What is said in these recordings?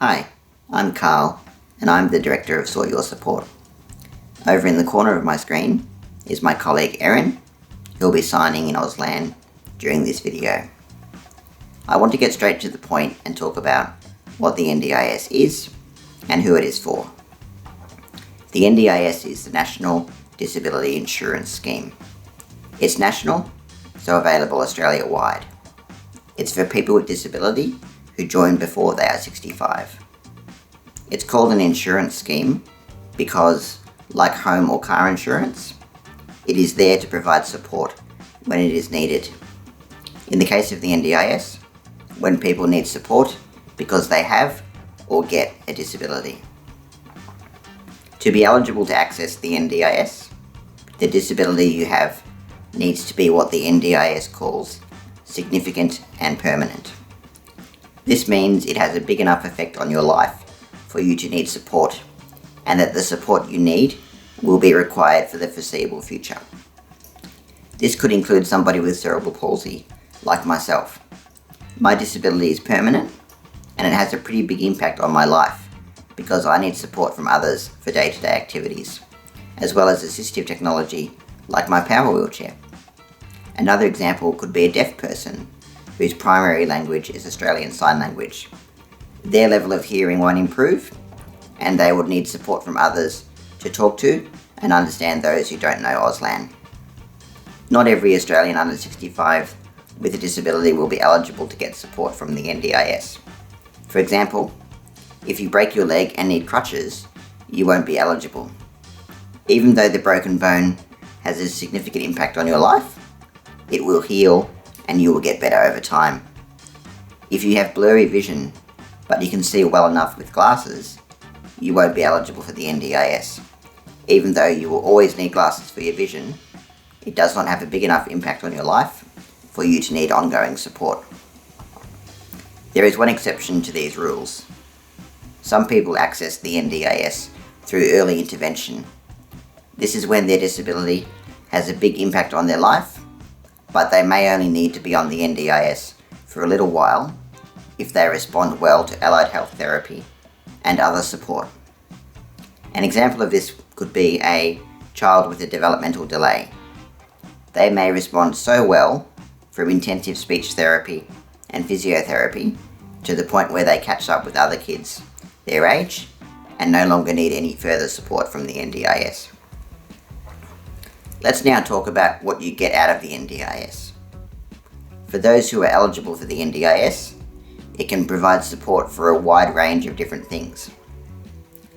Hi, I'm Carl, and I'm the Director of Sort Your Support. Over in the corner of my screen is my colleague Erin, who'll be signing in Auslan during this video. I want to get straight to the point and talk about what the NDIS is and who it is for. The NDIS is the National Disability Insurance Scheme. It's national, so available Australia-wide. It's for people with disability who join before they are 65. It's called an insurance scheme because, like home or car insurance, it is there to provide support when it is needed. In the case of the NDIS, when people need support because they have or get a disability. To be eligible to access the NDIS, the disability you have needs to be what the NDIS calls significant and permanent. This means it has a big enough effect on your life for you to need support, and that the support you need will be required for the foreseeable future. This could include somebody with cerebral palsy, like myself. My disability is permanent, and it has a pretty big impact on my life because I need support from others for day-to-day activities, as well as assistive technology like my power wheelchair. Another example could be a deaf person whose primary language is Australian Sign Language. Their level of hearing won't improve, and they would need support from others to talk to and understand those who don't know Auslan. Not every Australian under 65 with a disability will be eligible to get support from the NDIS. For example, if you break your leg and need crutches, you won't be eligible. Even though the broken bone has a significant impact on your life, it will heal and you will get better over time. If you have blurry vision, but you can see well enough with glasses, you won't be eligible for the NDIS. Even though you will always need glasses for your vision, it does not have a big enough impact on your life for you to need ongoing support. There is one exception to these rules. Some people access the NDIS through early intervention. This is when their disability has a big impact on their life, but they may only need to be on the NDIS for a little while if they respond well to allied health therapy and other support. An example of this could be a child with a developmental delay. They may respond so well from intensive speech therapy and physiotherapy to the point where they catch up with other kids their age and no longer need any further support from the NDIS. Let's now talk about what you get out of the NDIS. For those who are eligible for the NDIS, it can provide support for a wide range of different things.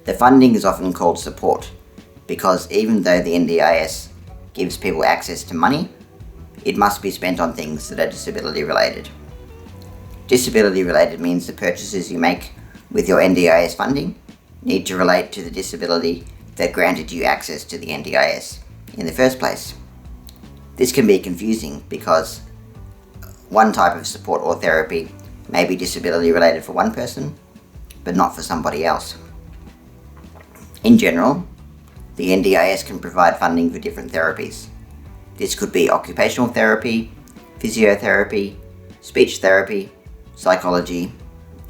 The funding is often called support because even though the NDIS gives people access to money, it must be spent on things that are disability related. Disability related means the purchases you make with your NDIS funding need to relate to the disability that granted you access to the NDIS in the first place. This can be confusing because one type of support or therapy may be disability related for one person, but not for somebody else. In general, the NDIS can provide funding for different therapies. This could be occupational therapy, physiotherapy, speech therapy, psychology,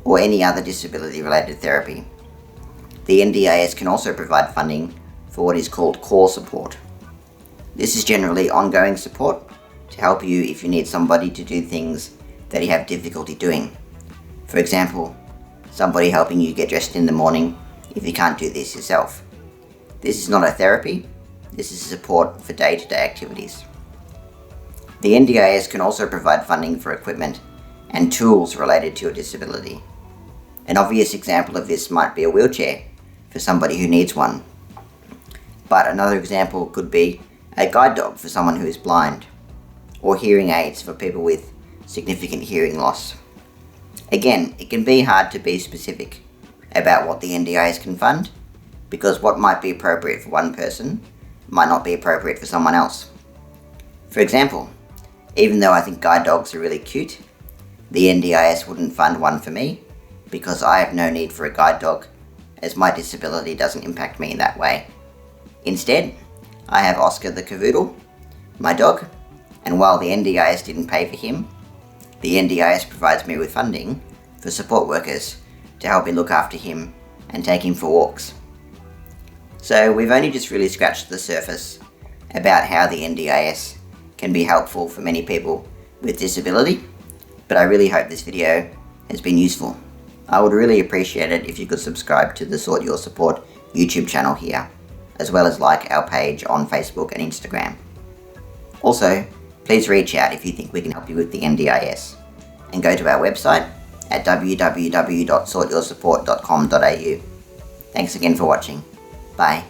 or any other disability related therapy. The NDIS can also provide funding for what is called core support. This is generally ongoing support to help you if you need somebody to do things that you have difficulty doing. For example, somebody helping you get dressed in the morning if you can't do this yourself. This is not a therapy, this is support for day-to-day activities. The NDIS can also provide funding for equipment and tools related to your disability. An obvious example of this might be a wheelchair for somebody who needs one. But another example could be a guide dog for someone who is blind, or hearing aids for people with significant hearing loss. Again, it can be hard to be specific about what the NDIS can fund, because what might be appropriate for one person might not be appropriate for someone else. For example, even though I think guide dogs are really cute, the NDIS wouldn't fund one for me because I have no need for a guide dog, as my disability doesn't impact me in that way. Instead, I have Oscar the Cavoodle, my dog, and while the NDIS didn't pay for him, the NDIS provides me with funding for support workers to help me look after him and take him for walks. So we've only just really scratched the surface about how the NDIS can be helpful for many people with disability, but I really hope this video has been useful. I would really appreciate it if you could subscribe to the Sort Your Support YouTube channel here, as well as like our page on Facebook and Instagram. Also, please reach out if you think we can help you with the NDIS, and go to our website at www.sortyoursupport.com.au. Thanks again for watching. Bye.